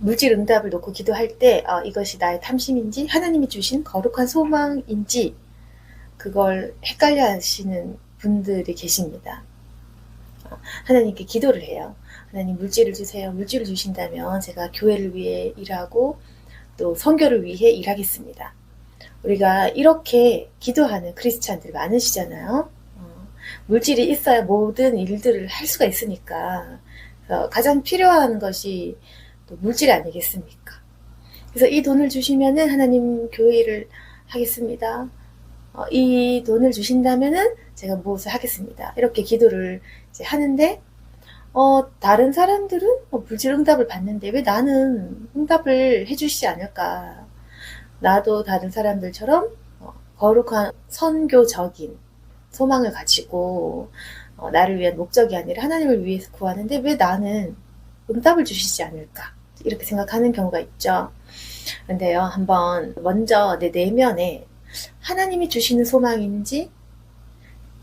물질 응답을 놓고 기도할 때 이것이 나의 탐심인지 하나님이 주신 거룩한 소망인지 그걸 헷갈려 하시는 분들이 계십니다. 하나님께 기도를 해요. 하나님 물질을 주세요. 물질을 주신다면 제가 교회를 위해 일하고 또 선교를 위해 일하겠습니다. 우리가 이렇게 기도하는 크리스찬들 많으시잖아요. 물질이 있어야 모든 일들을 할 수가 있으니까 가장 필요한 것이 또 물질 아니겠습니까? 그래서 이 돈을 주시면은 하나님 교회 일을 하겠습니다. 이 돈을 주신다면은 제가 무엇을 하겠습니다. 이렇게 기도를 이제 하는데 다른 사람들은 물질 응답을 받는데 왜 나는 응답을 해주시지 않을까? 나도 다른 사람들처럼 거룩한 선교적인 소망을 가지고 나를 위한 목적이 아니라 하나님을 위해서 구하는데 왜 나는 응답을 주시지 않을까? 이렇게 생각하는 경우가 있죠. 근데요, 한번 먼저 내 내면에 하나님이 주시는 소망인지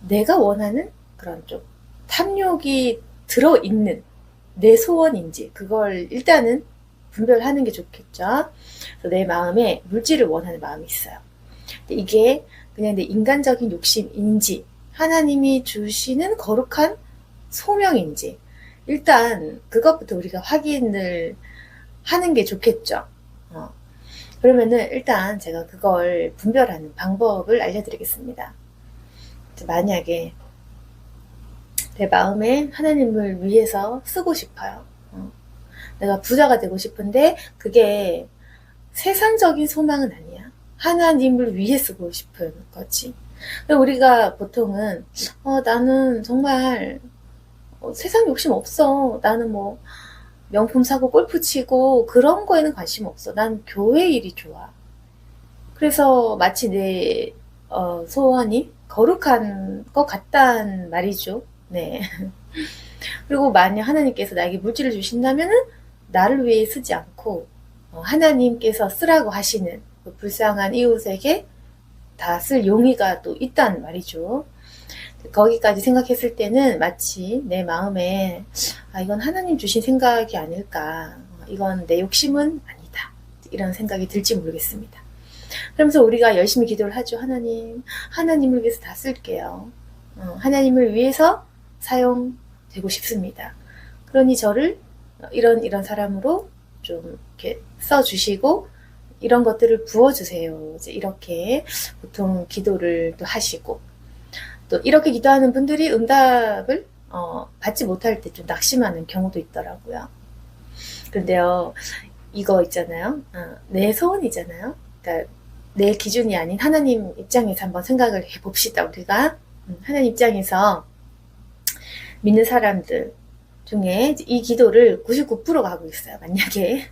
내가 원하는 그런 좀 탐욕이 들어있는 내 소원인지 그걸 일단은 분별하는 게 좋겠죠. 그래서 내 마음에 물질을 원하는 마음이 있어요. 근데 이게 그냥 내 인간적인 욕심인지 하나님이 주시는 거룩한 소명인지 일단 그것부터 우리가 확인을 하는 게 좋겠죠. 그러면은 일단 제가 그걸 분별하는 방법을 알려드리겠습니다. 만약에 내 마음에 하나님을 위해서 쓰고 싶어요. 내가 부자가 되고 싶은데 그게 세상적인 소망은 아니야. 하나님을 위해 쓰고 싶은 거지. 우리가 보통은 나는 정말 세상 욕심 없어. 나는 뭐 명품 사고 골프 치고 그런 거에는 관심 없어. 난 교회 일이 좋아. 그래서 마치 내 소원이 거룩한 것 같단 말이죠. 네. 그리고 만약 하나님께서 나에게 물질을 주신다면은 나를 위해 쓰지 않고 하나님께서 쓰라고 하시는 그 불쌍한 이웃에게 다 쓸 용의가 또 있단 말이죠. 거기까지 생각했을 때는 마치 내 마음에 이건 하나님 주신 생각이 아닐까. 이건 내 욕심은 아니다. 이런 생각이 들지 모르겠습니다. 그러면서 우리가 열심히 기도를 하죠. 하나님을 위해서 다 쓸게요. 하나님을 위해서 사용되고 싶습니다. 그러니 저를 이런 사람으로 좀 이렇게 써주시고 이런 것들을 부어주세요. 이제 이렇게 보통 기도를 또 하시고 또 이렇게 기도하는 분들이 응답을 받지 못할 때 좀 낙심하는 경우도 있더라고요. 그런데요, 이거 있잖아요. 내 소원이잖아요. 그러니까 내 기준이 아닌 하나님 입장에서 한번 생각을 해봅시다. 우리가 하나님 입장에서 믿는 사람들 중에 이 기도를 99%가 하고 있어요. 만약에.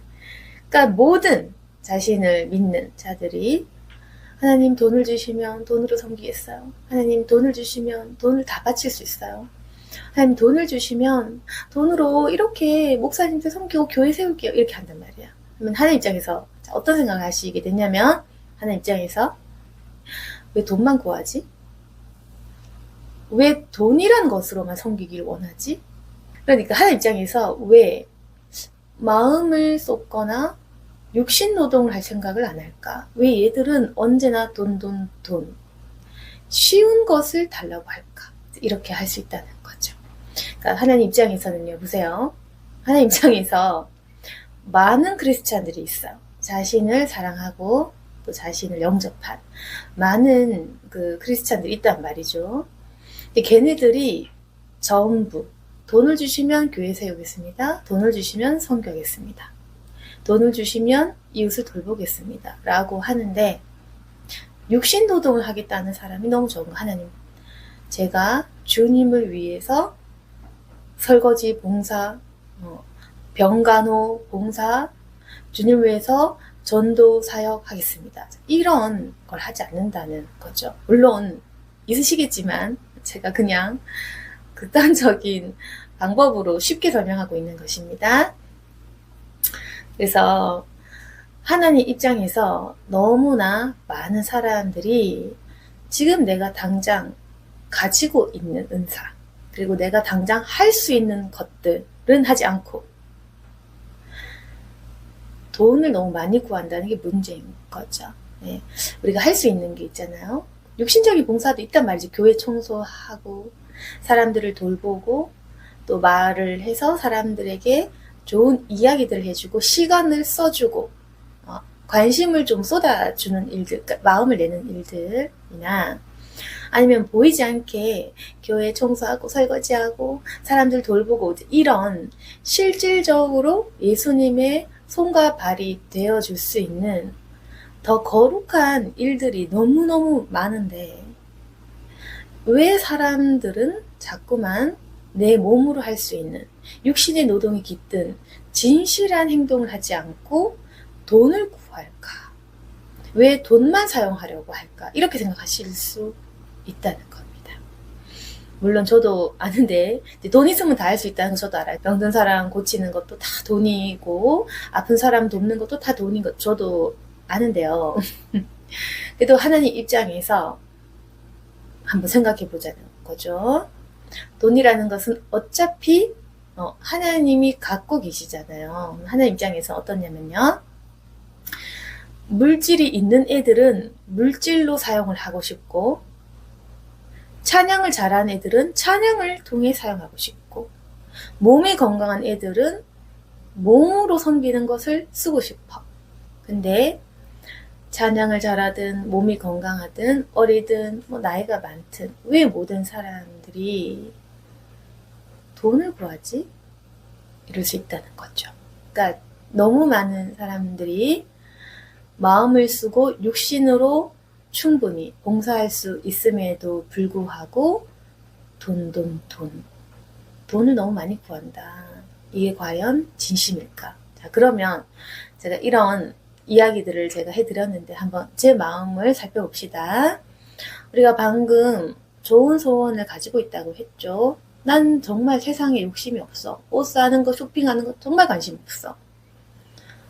그러니까 모든 자신을 믿는 자들이 하나님 돈을 주시면 돈으로 섬기겠어요. 하나님 돈을 주시면 돈을 다 바칠 수 있어요. 하나님 돈을 주시면 돈으로 이렇게 목사님들 섬기고 교회 세울게요. 이렇게 한단 말이에요. 그러면 하나님 입장에서 어떤 생각을 하시게 되냐면 하나님 입장에서 왜 돈만 구하지? 왜 돈이란 것으로만 섬기기를 원하지? 그러니까 하나님 입장에서 왜 마음을 쏟거나 육신 노동을 할 생각을 안 할까? 왜 얘들은 언제나 돈. 쉬운 것을 달라고 할까? 이렇게 할 수 있다는 거죠. 그러니까 하나님 입장에서는요, 보세요. 하나님 입장에서 많은 크리스찬들이 있어요. 자신을 사랑하고 또 자신을 영접한 많은 그 크리스찬들이 있단 말이죠. 근데 걔네들이 전부 돈을 주시면 교회 세우겠습니다. 돈을 주시면 선교하겠습니다. 돈을 주시면 이웃을 돌보겠습니다. 라고 하는데 육신 노동을 하겠다는 사람이 너무 적은 하나님. 제가 주님을 위해서 설거지 봉사, 병간호 봉사, 주님을 위해서 전도 사역 하겠습니다. 이런 걸 하지 않는다는 거죠. 물론 있으시겠지만 제가 그냥 극단적인 방법으로 쉽게 설명하고 있는 것입니다. 그래서 하나님 입장에서 너무나 많은 사람들이 지금 내가 당장 가지고 있는 은사, 그리고 내가 당장 할 수 있는 것들은 하지 않고 돈을 너무 많이 구한다는 게 문제인 거죠. 네. 우리가 할 수 있는 게 있잖아요. 육신적인 봉사도 있단 말이지. 교회 청소하고 사람들을 돌보고 또 말을 해서 사람들에게 좋은 이야기들을 해주고 시간을 써주고 관심을 좀 쏟아주는 일들, 그러니까 마음을 내는 일들이나 아니면 보이지 않게 교회 청소하고 설거지하고 사람들 돌보고 이런 실질적으로 예수님의 손과 발이 되어줄 수 있는 더 거룩한 일들이 너무너무 많은데 왜 사람들은 자꾸만 내 몸으로 할 수 있는 육신의 노동이 깃든 진실한 행동을 하지 않고 돈을 구할까? 왜 돈만 사용하려고 할까? 이렇게 생각하실 수 있다는 겁니다. 물론 저도 아는데 돈 있으면 다 할 수 있다는 거 저도 알아요. 병든 사람 고치는 것도 다 돈이고 아픈 사람 돕는 것도 다 돈인 것 저도 아는데요. 그래도 하나님 입장에서 한번 생각해 보자는 거죠. 돈이라는 것은 어차피 하나님이 갖고 계시잖아요. 하나님 입장에서 어떠냐면요. 물질이 있는 애들은 물질로 사용을 하고 싶고 찬양을 잘하는 애들은 찬양을 통해 사용하고 싶고 몸이 건강한 애들은 몸으로 섬기는 것을 쓰고 싶어. 근데 찬양을 잘하든 몸이 건강하든 어리든 뭐 나이가 많든 왜 모든 사람들이 돈을 구하지? 이럴 수 있다는 거죠. 그러니까 너무 많은 사람들이 마음을 쓰고 육신으로 충분히 봉사할 수 있음에도 불구하고 돈을 너무 많이 구한다. 이게 과연 진심일까? 자, 그러면 제가 이런 이야기들을 제가 해드렸는데 한번 제 마음을 살펴봅시다. 우리가 방금 좋은 소원을 가지고 있다고 했죠. 난 정말 세상에 욕심이 없어. 옷 사는 거, 쇼핑하는 거 정말 관심 없어.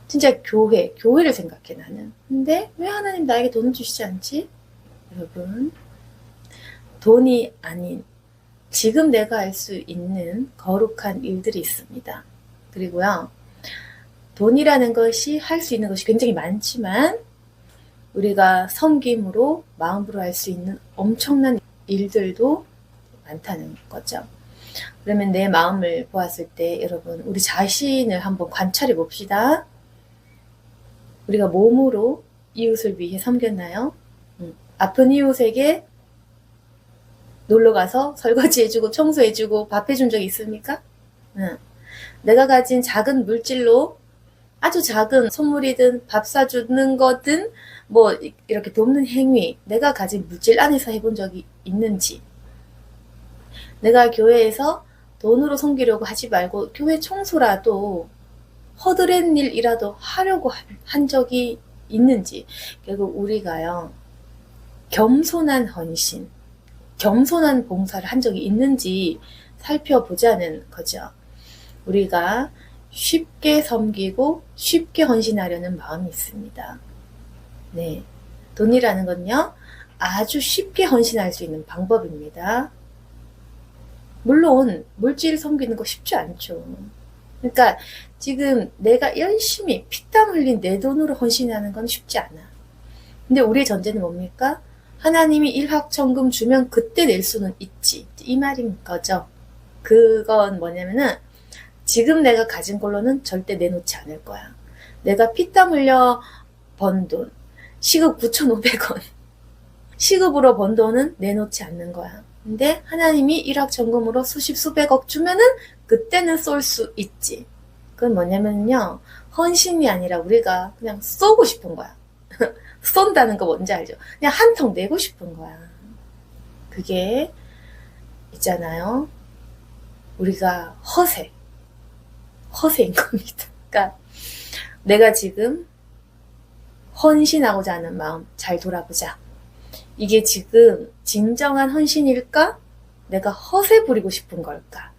진짜 교회를 생각해 나는. 근데 왜 하나님 나에게 돈을 주시지 않지? 여러분, 돈이 아닌 지금 내가 할 수 있는 거룩한 일들이 있습니다. 그리고요. 돈이라는 것이 할 수 있는 것이 굉장히 많지만 우리가 섬김으로 마음으로 할 수 있는 엄청난 일들도 많다는 거죠. 그러면 내 마음을 보았을 때 여러분 우리 자신을 한번 관찰해 봅시다. 우리가 몸으로 이웃을 위해 섬겼나요? 아픈 이웃에게 놀러가서 설거지해주고 청소해주고 밥해준 적 있습니까? 내가 가진 작은 물질로 아주 작은 선물이든 밥 사주는 거든 뭐 이렇게 돕는 행위 내가 가진 물질 안에서 해본 적이 있는지 내가 교회에서 돈으로 섬기려고 하지 말고 교회 청소라도 허드렛 일이라도 하려고 한 적이 있는지 결국 우리가요 겸손한 헌신 겸손한 봉사를 한 적이 있는지 살펴보자는 거죠. 우리가 쉽게 섬기고 쉽게 헌신하려는 마음이 있습니다. 네, 돈이라는 건요 아주 쉽게 헌신할 수 있는 방법입니다. 물론 물질을 섬기는 거 쉽지 않죠. 그러니까 지금 내가 열심히 피땀 흘린 내 돈으로 헌신하는 건 쉽지 않아. 근데 우리의 전제는 뭡니까? 하나님이 일확천금 주면 그때 낼 수는 있지. 이 말인 거죠. 그건 뭐냐면은 지금 내가 가진 걸로는 절대 내놓지 않을 거야. 내가 피땀 흘려 번 돈, 시급 9,500원. 시급으로 번 돈은 내놓지 않는 거야. 근데 하나님이 일확천금으로 수십 수백억 주면은 그때는 쏠 수 있지. 그건 뭐냐면요. 헌신이 아니라 우리가 그냥 쏘고 싶은 거야. 쏜다는 거 뭔지 알죠? 그냥 한턱 내고 싶은 거야. 그게 있잖아요. 우리가 허세인 겁니다. 그러니까 내가 지금 헌신하고자 하는 마음 잘 돌아보자. 이게 지금 진정한 헌신일까? 내가 허세 부리고 싶은 걸까?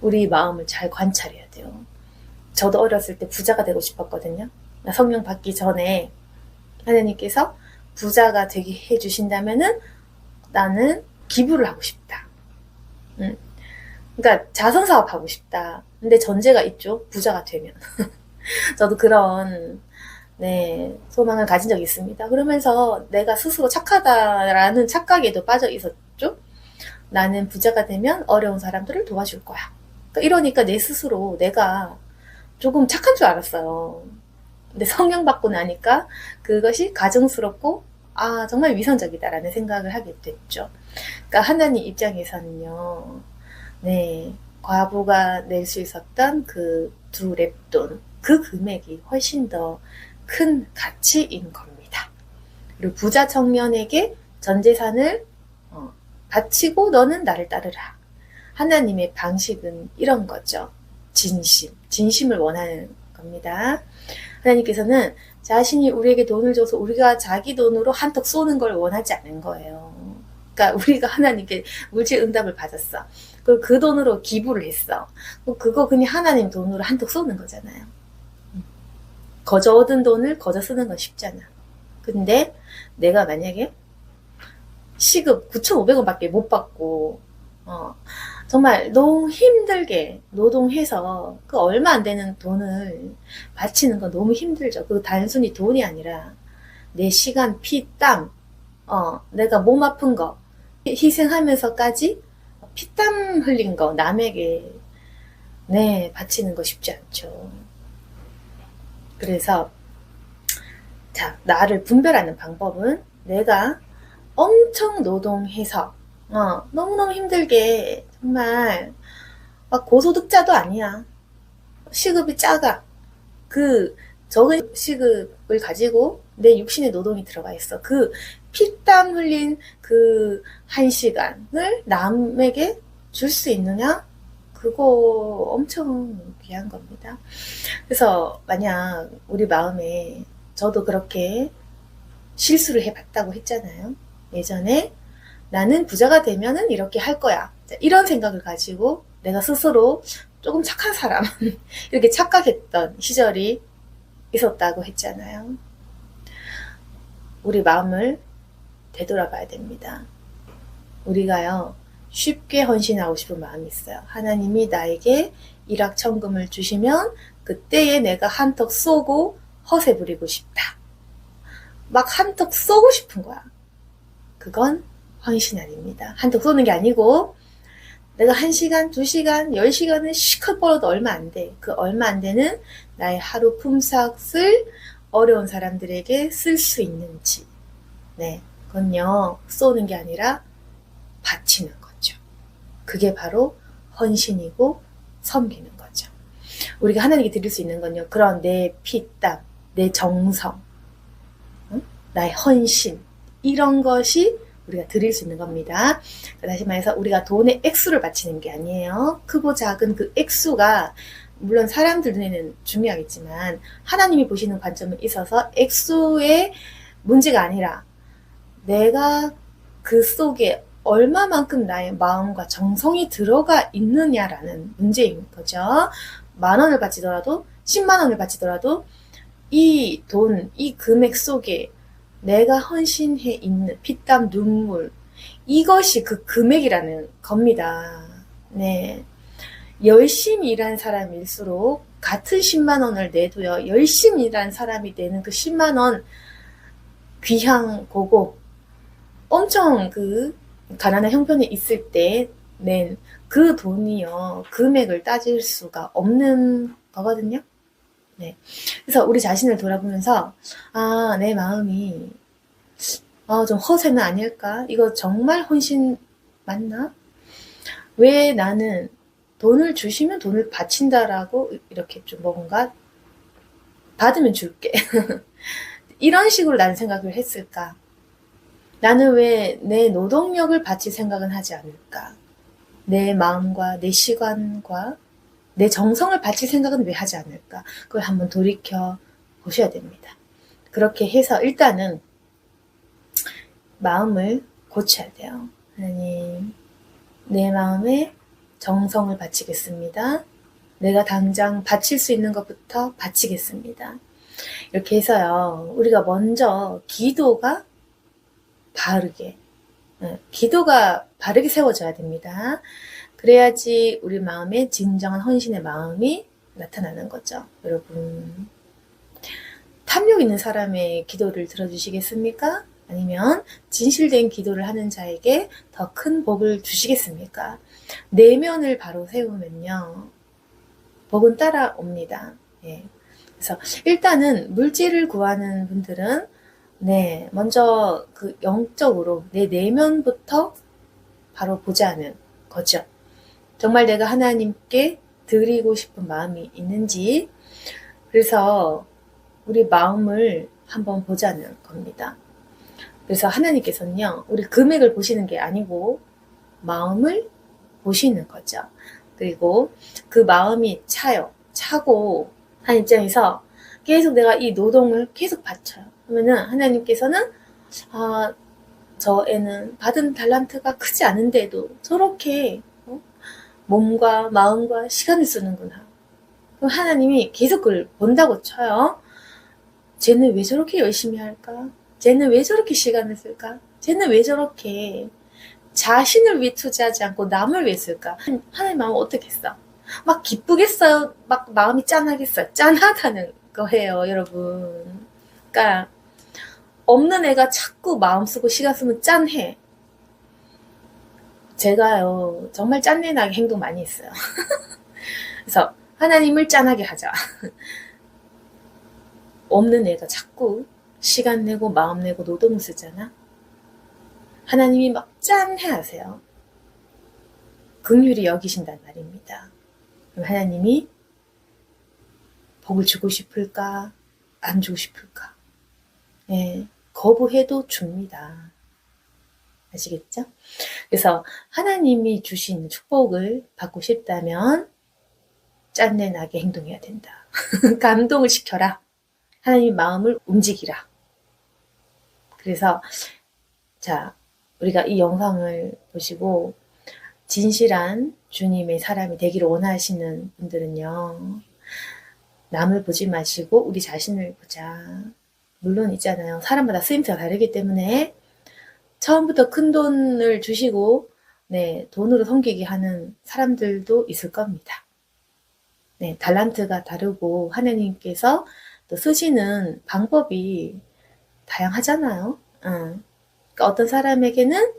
우리 마음을 잘 관찰해야 돼요. 저도 어렸을 때 부자가 되고 싶었거든요. 성령 받기 전에 하나님께서 부자가 되게 해주신다면은 나는 기부를 하고 싶다. 그러니까 자선사업 하고 싶다. 근데 전제가 있죠. 부자가 되면. 저도 그런 소망을 가진 적이 있습니다. 그러면서 내가 스스로 착하다라는 착각에도 빠져 있었죠. 나는 부자가 되면 어려운 사람들을 도와줄 거야. 그러니까 이러니까 내 스스로 내가 조금 착한 줄 알았어요. 근데 성령 받고 나니까 그것이 가증스럽고 정말 위선적이다라는 생각을 하게 됐죠. 그러니까 하나님 입장에서는요. 과부가 낼 수 있었던 그 2렙돈 그 금액이 훨씬 더 큰 가치인 겁니다. 그리고 부자 청년에게 전 재산을 바치고 너는 나를 따르라. 하나님의 방식은 이런 거죠. 진심을 원하는 겁니다. 하나님께서는 자신이 우리에게 돈을 줘서 우리가 자기 돈으로 한턱 쏘는 걸 원하지 않는 거예요. 그러니까 우리가 하나님께 물질 응답을 받았어. 그리고 그 돈으로 기부를 했어. 그거 그냥 하나님 돈으로 한턱 쏘는 거잖아요. 거저 얻은 돈을 거저 쓰는 건 쉽잖아. 근데 내가 만약에 시급 9,500원밖에 못 받고 정말 너무 힘들게 노동해서 그 얼마 안 되는 돈을 바치는 건 너무 힘들죠. 그 단순히 돈이 아니라 내 시간, 피, 땀, 내가 몸 아픈 거 희생하면서까지 피땀 흘린 거 남에게 바치는 거 쉽지 않죠. 그래서 나를 분별하는 방법은 내가 엄청 노동해서 너무너무 힘들게 정말 막 고소득자도 아니야. 시급이 작아. 그 적은 시급을 가지고 내 육신의 노동이 들어가 있어. 그 피땀 흘린 그 1시간을 남에게 줄 수 있느냐? 그거 엄청 귀한 겁니다. 그래서 만약 우리 마음에 저도 그렇게 실수를 해봤다고 했잖아요. 예전에 나는 부자가 되면은 이렇게 할 거야. 이런 생각을 가지고 내가 스스로 조금 착한 사람 이렇게 착각했던 시절이 있었다고 했잖아요. 우리 마음을 되돌아봐야 됩니다. 우리가요 쉽게 헌신하고 싶은 마음이 있어요. 하나님이 나에게 일확천금을 주시면 그때에 내가 한턱 쏘고 허세 부리고 싶다. 막 한턱 쏘고 싶은 거야. 그건 헌신 아닙니다. 한턱 쏘는 게 아니고 내가 1시간, 2시간, 10시간을 시컷 벌어도 얼마 안 돼. 그 얼마 안 되는 나의 하루 품삯을 어려운 사람들에게 쓸 수 있는지. 그건요 쏘는 게 아니라 바치는 거죠. 그게 바로 헌신이고 섬기는 거죠. 우리가 하나님께 드릴 수 있는 건요 그런 내 피땀, 내 정성, 나의 헌신 이런 것이 우리가 드릴 수 있는 겁니다. 다시 말해서 우리가 돈의 액수를 바치는 게 아니에요. 크고 작은 그 액수가 물론 사람들 눈에는 중요하겠지만 하나님이 보시는 관점에 있어서 액수의 문제가 아니라 내가 그 속에 얼마만큼 나의 마음과 정성이 들어가 있느냐라는 문제인 거죠. 10,000원을 바치더라도 100,000원을 바치더라도 이 돈, 이 금액 속에 내가 헌신해 있는 피땀 눈물 이것이 그 금액이라는 겁니다. 열심히 일한 사람일수록 같은 100,000원을 내도요 열심히 일한 사람이 내는 그 100,000원 귀향 보고 엄청 그 가난한 형편에 있을 때 낸 그 돈이요 금액을 따질 수가 없는 거거든요. 그래서 우리 자신을 돌아보면서 내 마음이 좀 허세는 아닐까? 이거 정말 헌신 맞나? 왜 나는 돈을 주시면 돈을 바친다라고 이렇게 좀 뭔가 받으면 줄게 이런 식으로 나는 생각을 했을까? 나는 왜 내 노동력을 바칠 생각은 하지 않을까? 내 마음과 내 시간과 내 정성을 바칠 생각은 왜 하지 않을까? 그걸 한번 돌이켜 보셔야 됩니다. 그렇게 해서 일단은 마음을 고쳐야 돼요. 하나님, 내 마음에 정성을 바치겠습니다. 내가 당장 바칠 수 있는 것부터 바치겠습니다. 이렇게 해서요. 우리가 먼저 기도가 바르게 세워져야 됩니다. 그래야지 우리 마음에 진정한 헌신의 마음이 나타나는 거죠. 여러분, 탐욕 있는 사람의 기도를 들어주시겠습니까? 아니면 진실된 기도를 하는 자에게 더 큰 복을 주시겠습니까? 내면을 바로 세우면요, 복은 따라옵니다. 예. 그래서 일단은 물질을 구하는 분들은 먼저 그 영적으로 내 내면부터 바로 보자는 거죠. 정말 내가 하나님께 드리고 싶은 마음이 있는지, 그래서 우리 마음을 한번 보자는 겁니다. 그래서 하나님께서는요, 우리 금액을 보시는 게 아니고 마음을 보시는 거죠. 그리고 그 마음이 차고 한 입장에서 계속 내가 이 노동을 계속 바쳐요. 그러면은 하나님께서는 저 애는 받은 달란트가 크지 않은데도 저렇게 몸과 마음과 시간을 쓰는구나. 그럼 하나님이 계속 그걸 본다고 쳐요. 쟤는 왜 저렇게 열심히 할까? 쟤는 왜 저렇게 시간을 쓸까? 쟤는 왜 저렇게 자신을 위해 투자하지 않고 남을 위해 쓸까? 하나님 마음은 어떻겠어? 막 기쁘겠어요? 막 마음이 짠하겠어요? 짠하다는 거예요, 여러분. 그러니까 없는 애가 자꾸 마음 쓰고 시간 쓰면 짠해. 제가요, 정말 짠내나게 행동 많이 했어요. 그래서 하나님을 짠하게 하자. 없는 애가 자꾸 시간 내고 마음 내고 노동을 쓰잖아. 하나님이 막 짠해 하세요. 긍휼히 여기신단 말입니다. 그럼 하나님이 복을 주고 싶을까? 안 주고 싶을까? 예, 거부해도 줍니다. 아시겠죠? 그래서 하나님이 주신 축복을 받고 싶다면 짠내 나게 행동해야 된다. 감동을 시켜라. 하나님 마음을 움직이라. 그래서 자, 우리가 이 영상을 보시고 진실한 주님의 사람이 되기를 원하시는 분들은요, 남을 보지 마시고 우리 자신을 보자. 물론 있잖아요, 사람마다 쓰임새가 다르기 때문에 처음부터 큰 돈을 주시고 돈으로 섬기게 하는 사람들도 있을 겁니다. 달란트가 다르고 하나님께서 또 쓰시는 방법이 다양하잖아요. 그러니까 어떤 사람에게는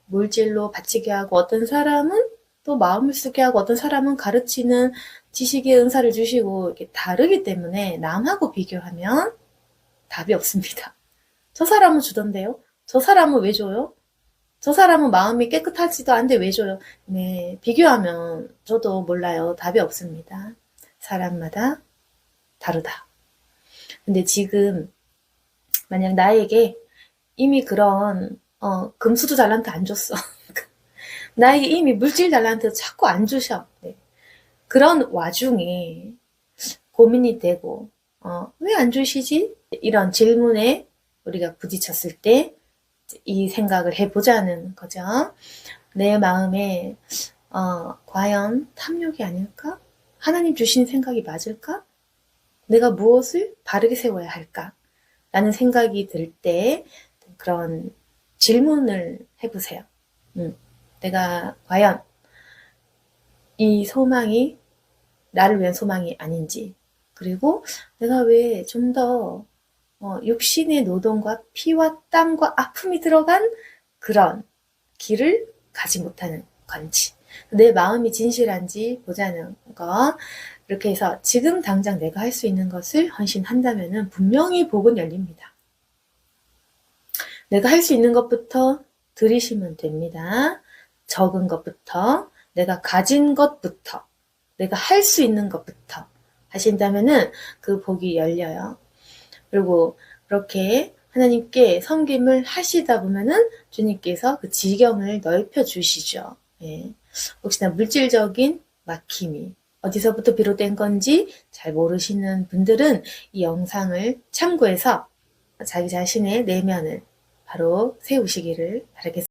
물질로 바치게 하고, 어떤 사람은 또 마음을 쓰게 하고, 어떤 사람은 가르치는 지식의 은사를 주시고, 이렇게 다르기 때문에 남하고 비교하면 답이 없습니다. 저 사람은 주던데요? 저 사람은 왜 줘요? 저 사람은 마음이 깨끗하지도 않은데 왜 줘요? 비교하면 저도 몰라요. 답이 없습니다. 사람마다 다르다. 근데 지금 만약 나에게 이미 그런 금수저 달란트 안 줬어. 나에게 이미 물질 달란트 자꾸 안 주셔. 그런 와중에 고민이 되고 왜 안 주시지? 이런 질문에 우리가 부딪혔을 때 이 생각을 해보자는 거죠. 내 마음에 과연 탐욕이 아닐까? 하나님 주신 생각이 맞을까? 내가 무엇을 바르게 세워야 할까? 라는 생각이 들 때 그런 질문을 해보세요. 내가 과연 이 소망이 나를 위한 소망이 아닌지, 그리고 내가 왜 좀 더 육신의 노동과 피와 땀과 아픔이 들어간 그런 길을 가지 못하는 건지, 내 마음이 진실한지 보자는 거. 이렇게 해서 지금 당장 내가 할 수 있는 것을 헌신한다면 분명히 복은 열립니다. 내가 할 수 있는 것부터 드리시면 됩니다. 적은 것부터, 내가 가진 것부터, 내가 할 수 있는 것부터 하신다면은 그 복이 열려요. 그리고 그렇게 하나님께 섬김을 하시다 보면은 주님께서 그 지경을 넓혀 주시죠. 혹시나 물질적인 막힘이 어디서부터 비롯된 건지 잘 모르시는 분들은 이 영상을 참고해서 자기 자신의 내면을 바로 세우시기를 바라겠습니다.